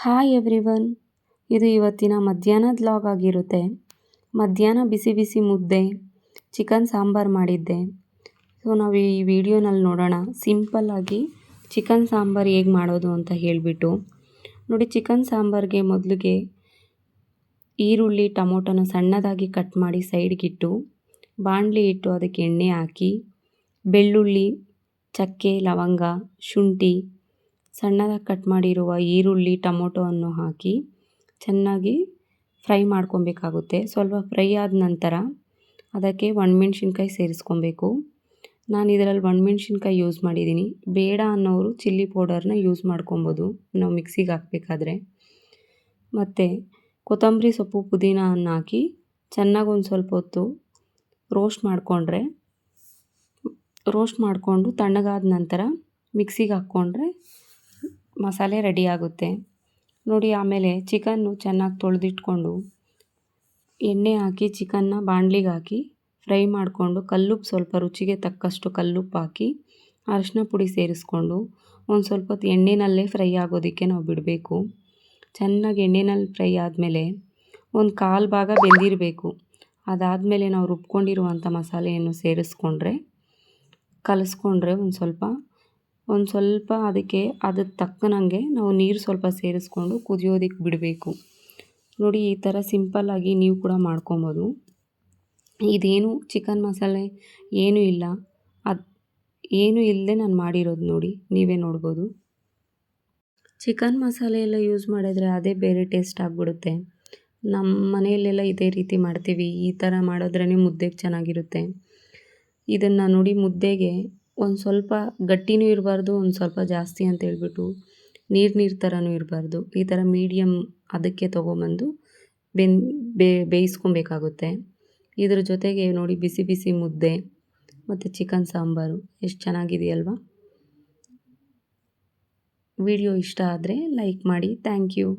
Hi everyone, ಇದು ಇವತ್ತಿನ ಮಧ್ಯಾಹ್ನದ ವ್ಲಾಗ್ ಆಗಿರುತ್ತೆ. ಮಧ್ಯಾಹ್ನ ಬಿಸಿ ಬಿಸಿ ಮುದ್ದೆ, ಚಿಕನ್ ಸಾಂಬಾರು ಮಾಡಿದ್ದೆ. ಸೊ ನಾವು ಈ ವಿಡಿಯೋನಲ್ಲಿ ನೋಡೋಣ ಸಿಂಪಲ್ಲಾಗಿ ಚಿಕನ್ ಸಾಂಬಾರು ಹೇಗೆ ಮಾಡೋದು ಅಂತ ಹೇಳಿಬಿಟ್ಟು. ನೋಡಿ, ಚಿಕನ್ ಸಾಂಬಾರಿಗೆ ಮೊದಲಿಗೆ ಈರುಳ್ಳಿ ಟೊಮೊಟೊನ ಸಣ್ಣದಾಗಿ ಕಟ್ ಮಾಡಿ ಸೈಡ್ಗಿಟ್ಟು, ಬಾಣಲಿ ಇಟ್ಟು ಅದಕ್ಕೆ ಎಣ್ಣೆ ಹಾಕಿ, ಬೆಳ್ಳುಳ್ಳಿ, ಚಕ್ಕೆ, ಲವಂಗ, ಶುಂಠಿ, ಸಣ್ಣದಾಗಿ ಕಟ್ ಮಾಡಿರುವ ಈರುಳ್ಳಿ ಟೊಮೊಟೊವನ್ನು ಹಾಕಿ ಚೆನ್ನಾಗಿ ಫ್ರೈ ಮಾಡ್ಕೊಬೇಕಾಗುತ್ತೆ. ಸ್ವಲ್ಪ ಫ್ರೈ ಆದ ನಂತರ ಅದಕ್ಕೆ ಒಣಮೆಣ್ಸಿನ್ಕಾಯಿ ಸೇರಿಸ್ಕೊಬೇಕು. ನಾನು ಇದರಲ್ಲಿ ಒಣಮೆಣ್ಸಿನ್ಕಾಯಿ ಯೂಸ್ ಮಾಡಿದ್ದೀನಿ. ಬೇಡ ಅನ್ನೋರು ಚಿಲ್ಲಿ ಪೌಡರ್ನ ಯೂಸ್ ಮಾಡ್ಕೊಬೋದು ನಾವು ಮಿಕ್ಸಿಗೆ ಹಾಕಬೇಕಾದ್ರೆ. ಮತ್ತು ಕೊತ್ತಂಬರಿ ಸೊಪ್ಪು, ಪುದೀನವನ್ನು ಹಾಕಿ ಚೆನ್ನಾಗಿ ಒಂದು ಸ್ವಲ್ಪ ಹೊತ್ತು ರೋಸ್ಟ್ ಮಾಡಿಕೊಂಡು ತಣ್ಣಗಾದ ನಂತರ ಮಿಕ್ಸಿಗೆ ಹಾಕ್ಕೊಂಡ್ರೆ ಮಸಾಲೆ ರೆಡಿ ಆಗುತ್ತೆ. ನೋಡಿ, ಆಮೇಲೆ ಚಿಕನ್ನು ಚೆನ್ನಾಗಿ ತೊಳೆದಿಟ್ಕೊಂಡು ಎಣ್ಣೆ ಹಾಕಿ ಚಿಕನ್ನ ಬಾಣಲಿಗೆ ಹಾಕಿ ಫ್ರೈ ಮಾಡಿಕೊಂಡು, ಕಲ್ಲುಪ್ಪು ಸ್ವಲ್ಪ ರುಚಿಗೆ ತಕ್ಕಷ್ಟು ಕಲ್ಲುಪ್ಪು ಹಾಕಿ, ಅರಿಶಿನ ಪುಡಿ ಸೇರಿಸ್ಕೊಂಡು ಒಂದು ಸ್ವಲ್ಪ ಹೊತ್ತು ಎಣ್ಣೆನಲ್ಲೇ ಫ್ರೈ ಆಗೋದಕ್ಕೆ ನಾವು ಬಿಡಬೇಕು. ಚೆನ್ನಾಗಿ ಎಣ್ಣೆನಲ್ಲಿ ಫ್ರೈ ಆದಮೇಲೆ ಒಂದು ಕಾಲು ಭಾಗ ಬೆಂದಿರಬೇಕು. ಅದಾದಮೇಲೆ ನಾವು ರುಬ್ಕೊಂಡಿರುವಂಥ ಮಸಾಲೆಯನ್ನು ಕಲಿಸ್ಕೊಂಡ್ರೆ ಒಂದು ಸ್ವಲ್ಪ ಅದಕ್ಕೆ ತಕ್ಕನಂಗೆ ನಾವು ನೀರು ಸ್ವಲ್ಪ ಸೇರಿಸ್ಕೊಂಡು ಕುದಿಯೋದಕ್ಕೆ ಬಿಡಬೇಕು. ನೋಡಿ, ಈ ಥರ ಸಿಂಪಲ್ಲಾಗಿ ನೀವು ಕೂಡ ಮಾಡ್ಕೊಬೋದು. ಇದೇನು ಚಿಕನ್ ಮಸಾಲೆ ಏನೂ ಇಲ್ಲ, ಏನೂ ಇಲ್ಲದೆ ನಾನು ಮಾಡಿರೋದು. ನೋಡಿ, ನೀವೇ ನೋಡ್ಬೋದು. ಚಿಕನ್ ಮಸಾಲೆ ಎಲ್ಲ ಯೂಸ್ ಮಾಡಿದ್ರೆ ಅದೇ ಬೇರೆ ಟೇಸ್ಟ್ ಆಗಿಬಿಡುತ್ತೆ. ನಮ್ಮ ಮನೆಯಲ್ಲೆಲ್ಲ ಇದೇ ರೀತಿ ಮಾಡ್ತೀವಿ. ಈ ಥರ ಮಾಡಿದ್ರೇ ಮುದ್ದೆಗೆ ಚೆನ್ನಾಗಿರುತ್ತೆ. ಇದನ್ನು ನೋಡಿ, ಮುದ್ದೆಗೆ ಒಂದು ಸ್ವಲ್ಪ ಗಟ್ಟಿನೂ ಇರಬಾರ್ದು, ಒಂದು ಸ್ವಲ್ಪ ಜಾಸ್ತಿ ಅಂತ ಹೇಳ್ಬಿಟ್ಟು ನೀರು ಥರನೂ ಇರಬಾರ್ದು. ಈ ಥರ ಮೀಡಿಯಮ್ ಅದಕ್ಕೆ ತೊಗೊಂಬಂದು ಬೇಯಿಸ್ಕೊಬೇಕಾಗುತ್ತೆ. ಇದ್ರ ಜೊತೆಗೆ ನೋಡಿ, ಬಿಸಿ ಬಿಸಿ ಮುದ್ದೆ ಮತ್ತು ಚಿಕನ್ ಸಾಂಬಾರು ಎಷ್ಟು ಚೆನ್ನಾಗಿದೆಯಲ್ವಾ. ವಿಡಿಯೋ ಇಷ್ಟ ಆದರೆ ಲೈಕ್ ಮಾಡಿ. Thank you.